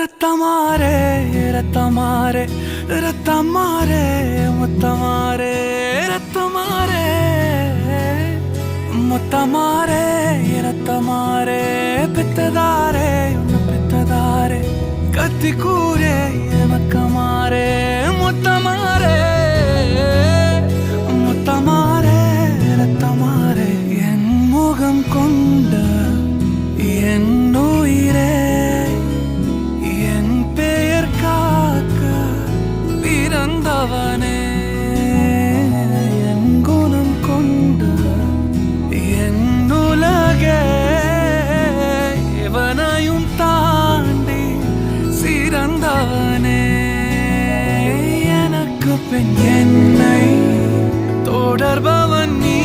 ரத்தமாரே ரத்தமாரே ரத்தமாரே முத்தமாரே ரத்தமாரே முத்தமாரே ரத்தமாரே பித்ததாரே உன்னை பித்ததாரே கத்தி கூரே மக்கமாரே முத்தமாரே முத்தமாரே ரத்தமாரே என் முகம் கொண்ட என் உயிரே பிறந்தவனே என் குணம் கொண்டு என் உலகே இவனையும் தாண்டி சிறந்தவனே எனக்கு பின் என்னை தொடர்பவன் நீ